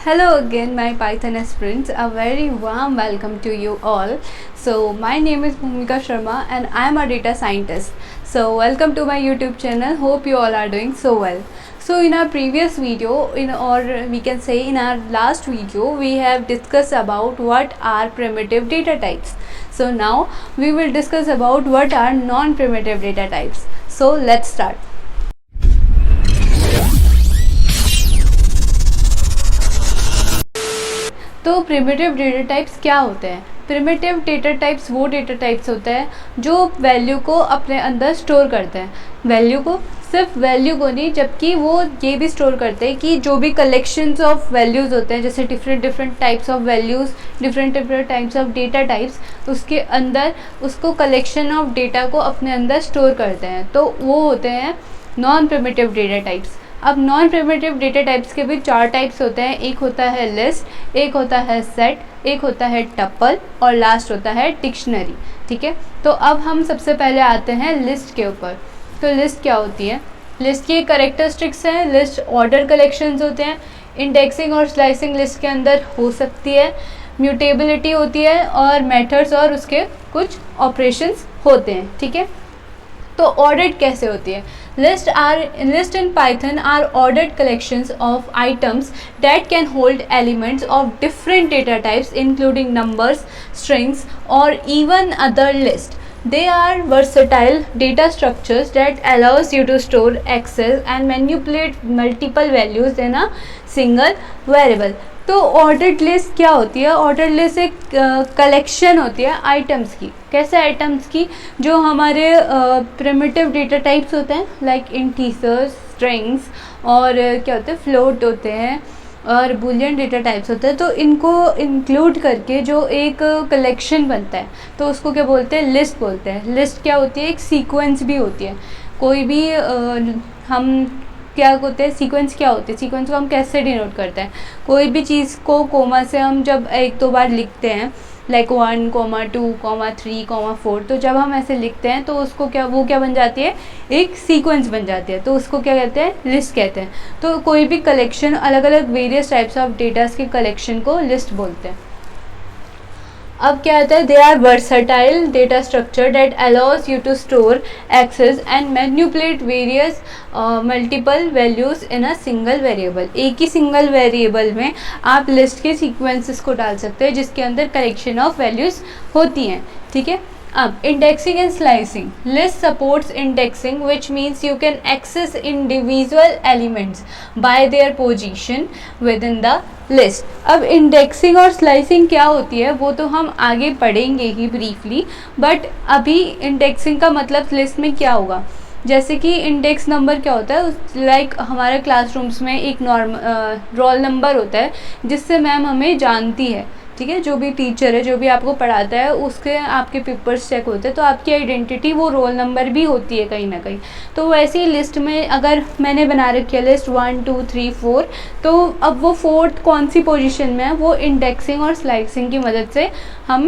Hello again, my Python aspirants. A very warm welcome to you all. So, my name is Bhumika Sharma and I am a data scientist. So, welcome to my YouTube channel. Hope you all are doing so well. So, in our previous video, or we can say in our last video, we have discussed about what are primitive data types. So, now we will discuss about what are non-primitive data types. So, let's start. तो primitive data types क्या होते हैं? Primitive data types वो data types होते हैं जो value को अपने अंदर स्टोर करते हैं। वैल्यू को, सिर्फ वैल्यू को नहीं, जबकि वो ये भी स्टोर करते हैं कि जो भी कलेक्शंस ऑफ वैल्यूज़ होते हैं, जैसे different types of values, different types of data types, उसके अंदर उसको कलेक्शन ऑफ डेटा को अपने अंदर स्टोर करते हैं। तो वो होते हैं नॉन प्रिमिटिव डेटा टाइप्स। अब नॉन प्रिमिटिव डेटा टाइप्स के भी चार टाइप्स होते हैं। एक होता है लिस्ट, एक होता है सेट, एक होता है टपल और लास्ट होता है डिक्शनरी। ठीक है, तो अब हम सबसे पहले आते हैं लिस्ट के ऊपर। तो लिस्ट क्या होती है? लिस्ट की कैरेक्टरिस्टिक्स हैं। लिस्ट ऑर्डर कलेक्शंस होते हैं। इंडेक्सिंग और स्लाइसिंग लिस्ट के अंदर हो सकती है। म्यूटेबिलिटी होती है और मेथड्स और उसके कुछ ऑपरेशंस होते हैं। ठीक है, तो ऑर्डर्ड कैसे होती है? List in Python are ordered collections of items that can hold elements of different data types, including numbers, strings, or even other lists. They are versatile data structures that allows you to store, access, and manipulate multiple values in a single variable. तो ordered list क्या होती है? Ordered list एक collection होती है items की। कैसे items की? जो हमारे प्रिमिटिव डेटा टाइप्स होते हैं, लाइक इंटीजर्स, स्ट्रिंग्स और क्या होते हैं, फ्लोट होते हैं और बूलियन डेटा टाइप्स होते हैं। तो इनको इंक्लूड करके जो एक कलेक्शन बनता है, तो उसको क्या बोलते हैं? लिस्ट बोलते हैं। लिस्ट क्या होती है? एक सीक्वेंस भी होती है। कोई भी हम क्या होते हैं, सीक्वेंस क्या होते हैं? सीक्वेंस को हम कैसे डिनोट करते हैं? कोई भी चीज़ को कोमा से हम जब एक दो बार लिखते हैं, लाइक 1, 2, 3, 4, तो जब हम ऐसे लिखते हैं तो उसको क्या बन जाती है? एक सीक्वेंस बन जाती है। तो उसको क्या कहते हैं? लिस्ट कहते हैं। तो कोई भी कलेक्शन, अलग अलग वेरियस टाइप्स ऑफ डेटास के कलेक्शन को लिस्ट बोलते हैं। अब क्या आता है? They are versatile data structure that allows you to store, access and manipulate various multiple values in a single variable. एक ही सिंगल वेरिएबल में आप लिस्ट के सीक्वेंसेस को डाल सकते हैं जिसके अंदर कलेक्शन ऑफ वैल्यूज़ होती हैं। ठीक है, अब indexing and slicing. List supports indexing which means you can access individual elements by their position within the list. अब इंडेक्सिंग और स्लाइसिंग क्या होती है वो तो हम आगे पढ़ेंगे ही ब्रीफली, बट अभी इंडेक्सिंग का मतलब लिस्ट में क्या होगा? जैसे कि इंडेक्स नंबर क्या होता है? लाइक हमारे क्लासरूम्स में एक रोल नंबर होता है जिससे मैम हमें जानती है। ठीक है, जो भी टीचर है, जो भी आपको पढ़ाता है, उसके आपके पेपर्स चेक होते हैं, तो आपकी आइडेंटिटी वो रोल नंबर भी होती है कहीं ना कहीं। तो वैसे ही लिस्ट में अगर मैंने बना रखी है लिस्ट 1, 2, 3, 4, तो अब वो फोर्थ कौन सी पोजीशन में है, वो इंडेक्सिंग और स्लाइसिंग की मदद से हम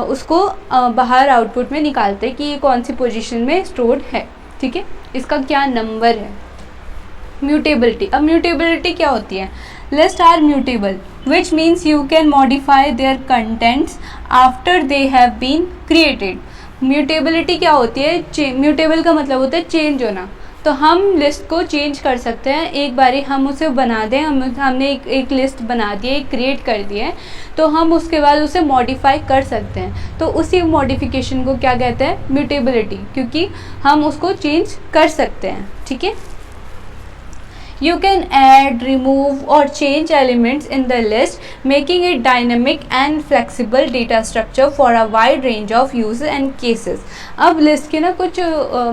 उसको बाहर आउटपुट में निकालते हैं कि ये कौन सी पोजीशन में स्टोर्ड है। ठीक है, इसका क्या नंबर है। म्यूटेबिलिटी। अब म्यूटेबिलिटी क्या होती है? List are mutable which means you can modify their contents after they have been created. Mutability क्या होती है? म्यूटेबल का मतलब होता है चेंज होना। तो हम लिस्ट को चेंज कर सकते हैं। एक बारी हम उसे बना दें, हमने एक लिस्ट बना दी है, एक क्रिएट कर दी है, तो हम उसके बाद उसे मॉडिफाई कर सकते हैं। तो उसी मॉडिफिकेशन को क्या कहते हैं? म्यूटेबिलिटी, क्योंकि हम उसको चेंज कर सकते हैं। ठीक है, you can add, remove or change elements in the list, making it dynamic and flexible data structure for a wide range of uses and cases. अब लिस्ट के ना कुछ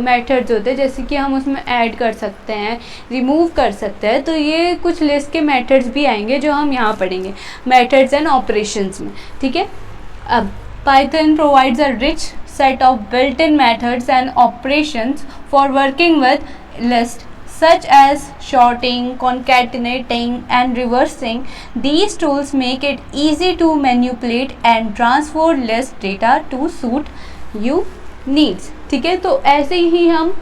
मेथड्स होते हैं, जैसे कि हम उसमें ऐड कर सकते हैं, रिमूव कर सकते हैं। तो ये कुछ लिस्ट के मेथड्स भी आएंगे जो हम यहाँ पढ़ेंगे, मेथड्स एंड ऑपरेशंस में। ठीक है, अब Python provides a rich set of built-in methods and operations for working with list, such as sorting, concatenating, and reversing. These tools make it easy to manipulate and transfer list data to suit your needs. ठीक है, तो ऐसे ही हम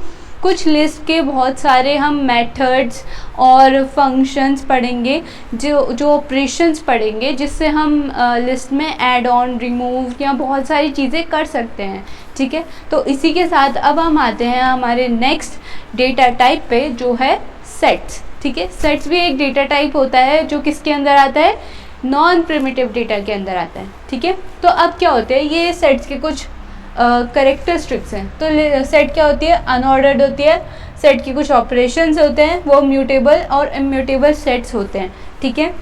कुछ list के बहुत सारे हम मेथड्स और फंक्शंस पढ़ेंगे, जो ऑपरेशंस पढ़ेंगे, जिससे हम लिस्ट में ऐड ऑन, रिमूव या बहुत सारी चीज़ें कर सकते हैं। ठीक है, तो इसी के साथ अब हम आते हैं हमारे नेक्स्ट डेटा टाइप पे, जो है सेट्स। ठीक है, सेट्स भी एक डेटा टाइप होता है जो किसके अंदर आता है, नॉन प्रिमिटिव डेटा के अंदर आता है। ठीक है, तो अब क्या होते हैं ये सेट्स के कुछ करेक्टरिस्टिक्स हैं। तो सेट क्या होती है, अनऑर्डर्ड होती है। सेट के कुछ ऑपरेशंस होते हैं, वो म्यूटेबल और इम्यूटेबल सेट्स होते हैं। ठीक है,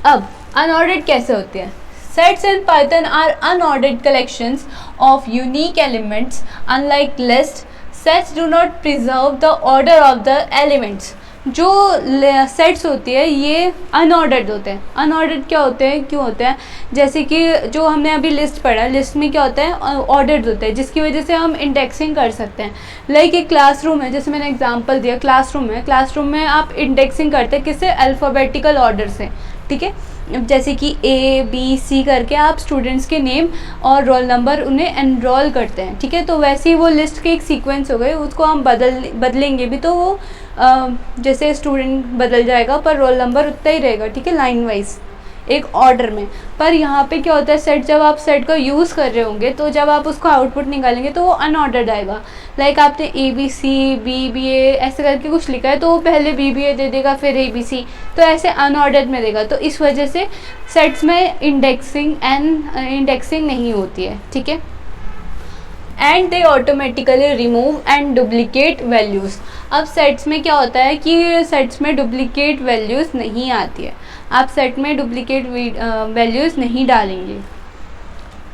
अब अनऑर्डर्ड कैसे होती है। Sets in Python are unordered collections of unique elements. Unlike lists, sets do not preserve the order of the elements. जो सेट्स होती है ये अनऑर्डर्ड होते हैं। अनऑर्डर्ड क्या होते हैं, क्यों होते हैं, जैसे कि जो हमने अभी लिस्ट पढ़ा, लिस्ट में क्या होता है, ऑर्डर्ड होता है, जिसकी वजह से हम इंडेक्सिंग कर सकते हैं। लाइक एक क्लासरूम है, जैसे मैंने एग्जांपल दिया, क्लासरूम है, क्लासरूम में आप इंडेक्सिंग करते हैं किससे, अल्फ़ाबेटिकल ऑर्डर से। ठीक है, जैसे कि ए बी सी करके आप स्टूडेंट्स के नेम और रोल नंबर उन्हें एनरोल करते हैं। ठीक है, तो वैसे ही वो लिस्ट के एक सीक्वेंस हो गए, उसको हम बदलेंगे भी तो वो जैसे स्टूडेंट बदल जाएगा पर रोल नंबर उतना ही रहेगा। ठीक है, लाइन वाइज एक ऑर्डर में। पर यहाँ पे क्या होता है, सेट जब आप सेट का यूज़ कर रहे होंगे तो जब आप उसको आउटपुट निकालेंगे तो वो अनऑर्डर्ड आएगा। लाइक आपने A B C B B A ऐसे करके कुछ लिखा है तो वो पहले बी बी ए दे देगा फिर ए बी सी, तो ऐसे अनऑर्डर्ड में देगा। तो इस वजह से सेट्स में इंडेक्सिंग नहीं होती है। ठीक है, and they automatically remove and duplicate values. अब सेट्स में क्या होता है कि सेट्स में डुप्लीकेट वैल्यूज़ नहीं आती है, आप सेट में डुप्लीकेट वैल्यूज़ नहीं डालेंगे।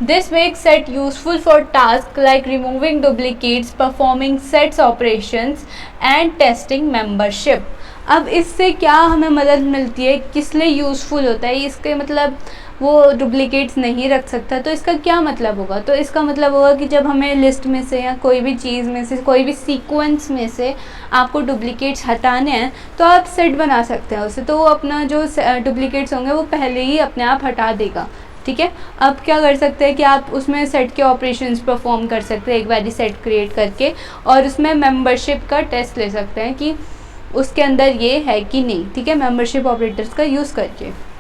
This makes set useful for task like removing duplicates, performing sets operations and testing membership. अब इससे क्या हमें मदद मिलती है, किस लिए यूज़फुल होता है, इसके मतलब वो डुप्लीकेट्स नहीं रख सकता, तो इसका क्या मतलब होगा, तो इसका मतलब होगा कि जब हमें लिस्ट में से या कोई भी चीज़ में से, कोई भी सीक्वेंस में से आपको डुप्लीकेट्स हटाने हैं तो आप सेट बना सकते हैं उससे, तो वो अपना जो डुप्लीकेट्स होंगे वो पहले ही अपने आप हटा देगा। ठीक है, अब क्या कर सकते हैं कि आप उसमें सेट के ऑपरेशंस परफॉर्म कर सकते हैं एक बार सेट क्रिएट करके, और उसमें मेंबरशिप का टेस्ट ले सकते हैं कि उसके अंदर ये है कि नहीं। ठीक है, मेंबरशिप ऑपरेटर्स का यूज़ करके।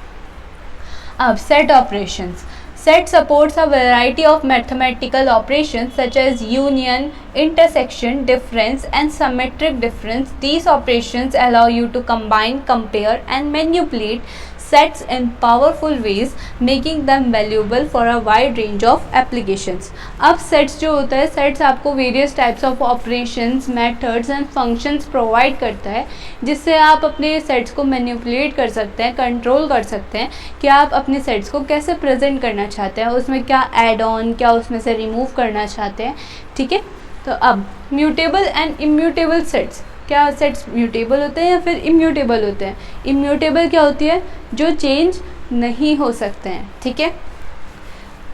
अब set operations. Set supports a variety of mathematical operations such as union, intersection, difference and symmetric difference. These operations allow you to combine, compare and manipulate sets in powerful ways, making them valuable for a wide range of applications. अब sets जो होता है, sets आपको various types of operations, methods and functions provide करता है, जिससे आप अपने sets को manipulate कर सकते हैं, control कर सकते हैं कि आप अपने sets को कैसे present करना चाहते हैं, उसमें क्या add on, क्या उसमें से remove करना चाहते हैं। ठीक है, तो अब mutable and immutable sets, क्या सेट्स म्यूटेबल होते हैं या फिर इम्यूटेबल होते हैं। इम्यूटेबल क्या होती है, जो चेंज नहीं हो सकते हैं। ठीक है,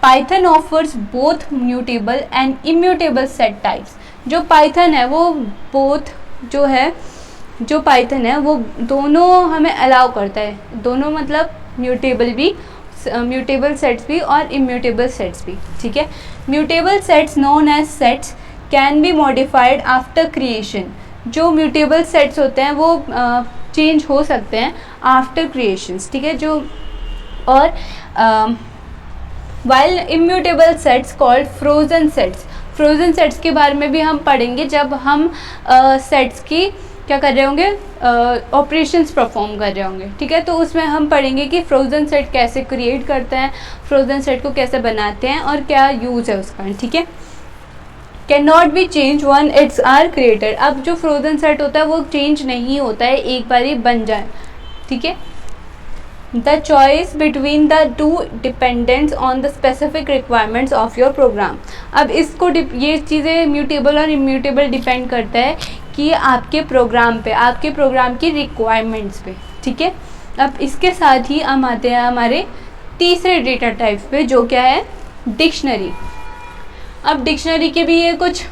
Python offers both mutable and immutable set types. जो पाइथन है वो बोथ जो पाइथन है वो दोनों हमें अलाउ करता है, दोनों मतलब म्यूटेबल भी, म्यूटेबल सेट्स भी और इम्यूटेबल सेट्स भी। ठीक है, mutable sets known as sets can be modified after creation. जो म्यूटेबल सेट्स होते हैं वो चेंज हो सकते हैं आफ्टर क्रिएशंस। ठीक है, जो और while immutable sets called frozen sets. Frozen sets के बारे में भी हम पढ़ेंगे जब हम सेट्स की क्या कर रहे होंगे, ऑपरेशंस परफॉर्म कर रहे होंगे। ठीक है, तो उसमें हम पढ़ेंगे कि फ्रोजन सेट कैसे क्रिएट करते हैं, फ्रोजन सेट को कैसे बनाते हैं और क्या यूज़ है उसका। ठीक है, can not be change once it's are created. अब जो फ्रोजन सेट होता है वो चेंज नहीं होता है, एक बार ही बन जाए। ठीक है, the choice between the two dependents on the specific requirements of your program. अब इसको ये चीज़ें म्यूटेबल और इम्यूटेबल डिपेंड करता है कि आपके प्रोग्राम पे, आपके प्रोग्राम की रिक्वायरमेंट्स पे। ठीक है, अब इसके साथ ही हम आते हैं हमारे तीसरे डेटा टाइप पे, जो क्या है, डिक्शनरी। अब डिक्शनरी के भी ये कुछ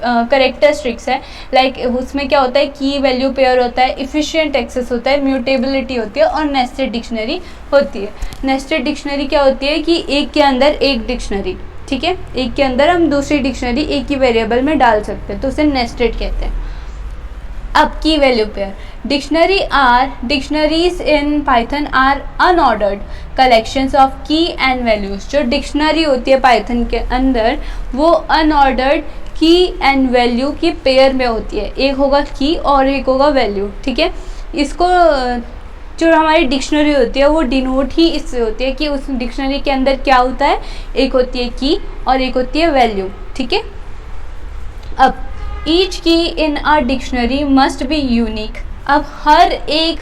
करेक्टरिस्टिक्स है। लाइक उसमें क्या होता है, की वैल्यू पेयर होता है, इफ़िशिएंट एक्सेस होता है, म्यूटेबिलिटी होती है और नेस्टेड डिक्शनरी होती है। नेस्टेड डिक्शनरी क्या होती है कि एक के अंदर एक डिक्शनरी। ठीक है, एक के अंदर हम दूसरी डिक्शनरी एक ही वेरिएबल में डाल सकते हैं, तो उसे नेस्टेड कहते हैं। अब key value pair, dictionaries in Python are unordered collections of key and values. जो डिक्शनरी होती है पाइथन के अंदर वो अनऑर्डर्ड की एंड वैल्यू की पेयर में होती है, एक होगा की और एक होगा वैल्यू, ठीक है। इसको जो हमारी डिक्शनरी होती है वो डिनोट ही इससे होती है कि उस डिक्शनरी के अंदर क्या होता है, एक होती है की और एक होती है वैल्यू, ठीक है। अब each key in a dictionary must be unique. अब हर एक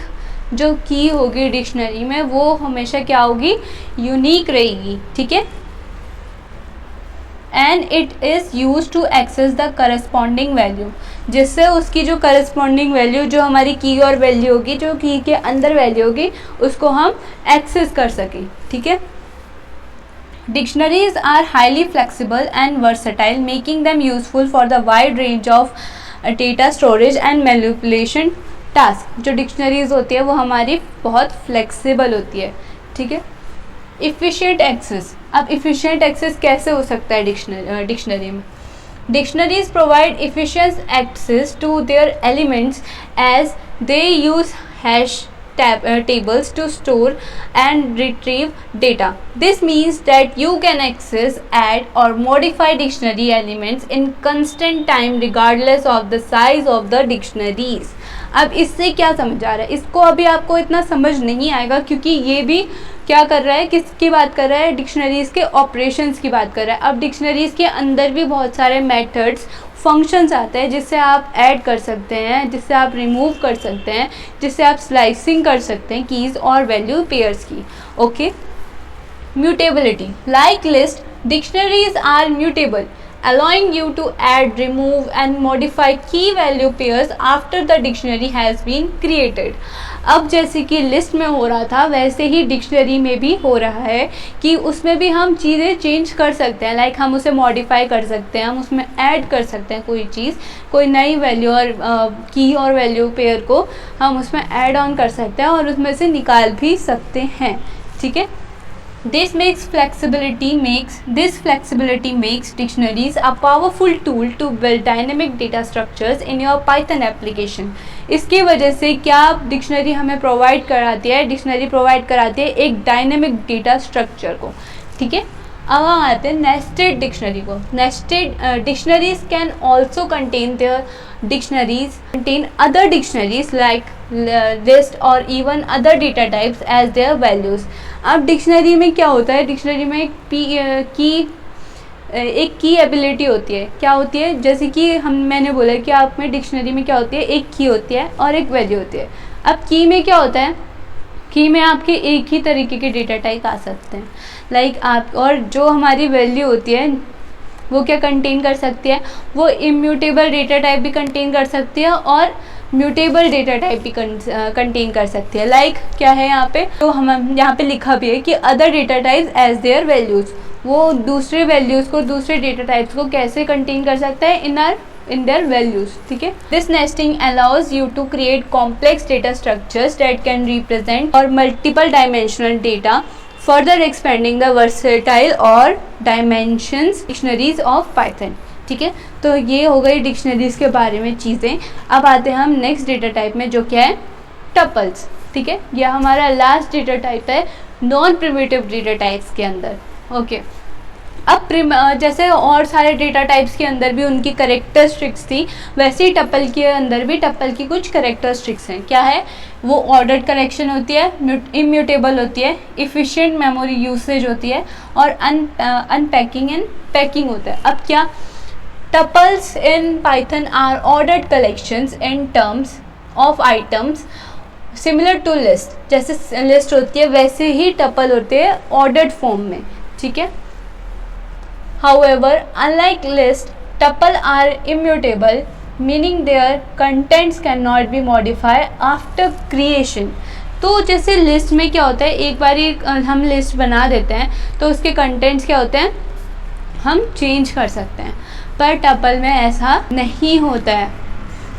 जो की होगी डिक्शनरी में वो हमेशा क्या होगी, यूनिक रहेगी, ठीक है। And it is use to access the corresponding value, जिससे उसकी जो करस्पॉन्डिंग वैल्यू जो हमारी की और वैल्यू होगी, जो की के अंदर वैल्यू होगी, उसको हम एक्सेस कर सकें, ठीक है। Dictionaries are highly flexible and versatile, making them useful for the wide range of data storage and manipulation tasks। जो डिक्शनरीज होती है वो हमारी बहुत फ्लेक्सिबल होती है, ठीक है। Efficient access, अब efficient access कैसे हो सकता है डिक्शनरी में? Dictionaries provide efficient access to their elements as they use hash tables to store and retrieve data. This means that you can access, add or modify dictionary elements in constant time regardless of the size of the dictionaries। अब इससे क्या समझ आ रहा है? इसको अभी आपको इतना समझ नहीं आएगा क्योंकि ये भी क्या कर रहा है, किसकी बात कर रहा है, डिक्शनरीज़ के ऑपरेशंस की बात कर रहा है। अब डिक्शनरीज़ के अंदर भी बहुत सारे मेथड्स, फंक्शंस आते हैं जिससे आप ऐड कर सकते हैं, जिससे आप रिमूव कर सकते हैं, जिससे आप स्लाइसिंग कर सकते हैं कीज़ और वैल्यू पेयर्स की, okay. Mutability, like list, dictionaries are mutable, allowing you to add, remove and modify key value pairs after the dictionary has been created। अब जैसे कि लिस्ट में हो रहा था वैसे ही डिक्शनरी में भी हो रहा है कि उसमें भी हम चीज़ें चेंज कर सकते हैं, लाइक हम उसे मॉडिफाई कर सकते हैं, हम उसमें ऐड कर सकते हैं कोई चीज़, कोई नई वैल्यू और की और वैल्यू पेयर को हम उसमें ऐड ऑन कर सकते हैं और उसमें से निकाल भी सकते हैं, ठीक है। This flexibility makes dictionaries a powerful tool to build dynamic data structures in your Python application। इसकी वजह से क्या डिक्शनरी हमें प्रोवाइड कराती है, डिक्शनरी प्रोवाइड कराती है एक डायनेमिक डेटा स्ट्रक्चर को, ठीक है। अब हम आते हैं नेस्टेड डिक्शनरी को। Nested dictionaries can also contain their dictionaries contain other dictionaries like list और even other data types as their values. अब डिक्शनरी में क्या होता है, डिक्शनरी में एक की एबिलिटी होती है, क्या होती है, जैसे कि मैंने बोला कि आप में डिक्शनरी में क्या होती है, एक की होती है और एक वैल्यू होती है। अब की में क्या होता है, की में आपके एक ही तरीके के डेटा टाइप आ सकते हैं, लाइक आप, और जो हमारी वैल्यू होती है वो क्या कंटेन कर सकती है, वो इम्यूटेबल डेटा टाइप भी कंटेन कर सकती है और म्यूटेबल डेटा टाइप भी कंटेन कर सकती है। लाइक क्या है यहाँ पे, तो हम यहाँ पे लिखा भी है कि other data types as their values, वो दूसरे वैल्यूज़ को, दूसरे डेटा टाइप्स को कैसे कंटेन कर सकता है in their values, ठीक है। This nesting allows you to create complex data structures that can represent or multiple dimensional data, further expanding the versatile और dimensions dictionaries of Python, ठीक है। तो ये हो गई डिक्शनरीज के बारे में चीज़ें। अब आते हैं हम नेक्स्ट डेटा टाइप में जो क्या है, टपल्स, ठीक है। यह हमारा लास्ट डेटा टाइप है नॉन प्रिमिटिव डेटा टाइप्स के अंदर, ओके। अब जैसे और सारे डेटा टाइप्स के अंदर भी उनकी कैरेक्टरिस्टिक्स थी, वैसे ही टपल के अंदर भी टपल की कुछ कैरेक्टरिस्टिक्स हैं। क्या है वो, ऑर्डर्ड कलेक्शन होती है, इम्यूटेबल होती है, इफ़िशिएंट मेमोरी यूसेज होती है और अनपैकिंग एंड पैकिंग होता है। अब क्या, tuples in Python are ordered collections in terms of items similar to list. जैसे लिस्ट होती है वैसे ही टपल होते हैं ऑर्डर्ड फॉर्म में, ठीक है। However, unlike list, tuple are immutable, meaning their contents cannot be modified after creation। तो जैसे लिस्ट में क्या होता है, एक बार हम लिस्ट बना देते हैं तो उसके कंटेंट्स क्या होते हैं, हम चेंज कर सकते हैं, पर टपल में ऐसा नहीं होता है।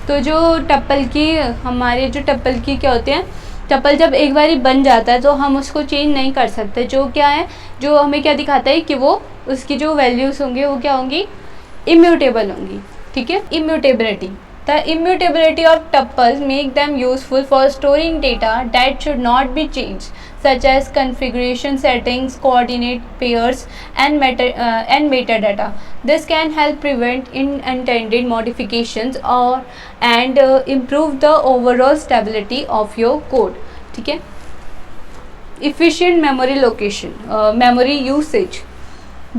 तो जो टपल की, हमारे जो टपल की क्या होते हैं, टपल जब एक बारी बन जाता है तो हम उसको चेंज नहीं कर सकते, जो क्या है, जो हमें क्या दिखाता है कि वो उसकी जो वैल्यूज़ होंगे वो क्या होंगी, इम्यूटेबल होंगी, ठीक है। Immutability, the immutability of tuples make them useful for storing data that should not be change, such as configuration settings, coordinate pairs, and metadata. This can help prevent unintended modifications and improve the overall stability of your code. ठीक है। Efficient memory location, memory usage.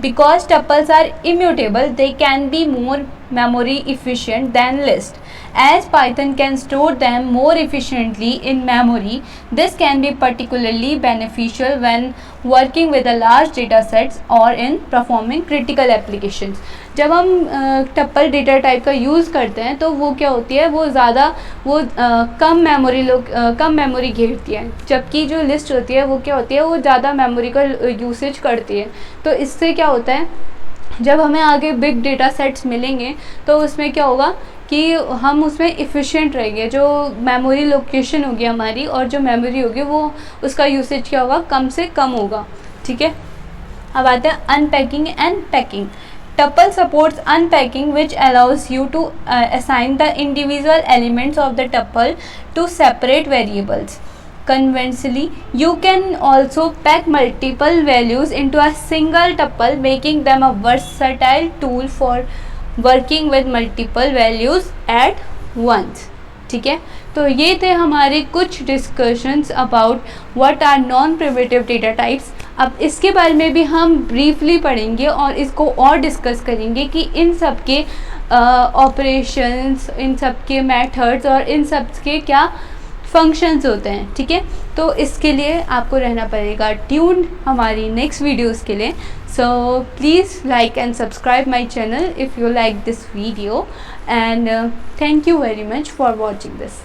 Because tuples are immutable, they can be more memory efficient than lists. As Python can store them more efficiently in memory, this can be particularly beneficial when working with a large data sets or in performing critical applications. जब हम टप्पल data type का use करते हैं तो वो क्या होती है, वो ज़्यादा कम मेमोरी घेरती है, जबकि जो लिस्ट होती है वो क्या होती है, वो ज़्यादा मेमोरी का यूसेज करती है। तो इससे क्या होता है, जब हमें आगे बिग डेटा सेट्स मिलेंगे तो उसमें क्या होगा कि हम उसमें इफ़िशिएंट रहेंगे, जो मेमोरी लोकेशन होगी हमारी और जो मेमोरी होगी वो उसका यूसेज क्या होगा, कम से कम होगा, ठीक है। अब आते हैं unpacking and packing. Tuple supports unpacking, which allows you to assign the individual elements of the tuple to separate variables. Conversely, you can also pack multiple values into a single tuple, making them a versatile tool for working with multiple values at once. ठीक है, तो ये थे हमारे कुछ discussions about what are non primitive data types. अब इसके बारे में भी हम ब्रीफली पढ़ेंगे और इसको और डिस्कस करेंगे कि इन सब के ऑपरेशंस, इन सब के मेथड्स और इन सब के क्या फंक्शंस होते हैं, ठीक है। तो इसके लिए आपको रहना पड़ेगा ट्यून्ड हमारी नेक्स्ट वीडियोस के लिए। So please like and subscribe my channel if you like this video, and thank you very much for watching this.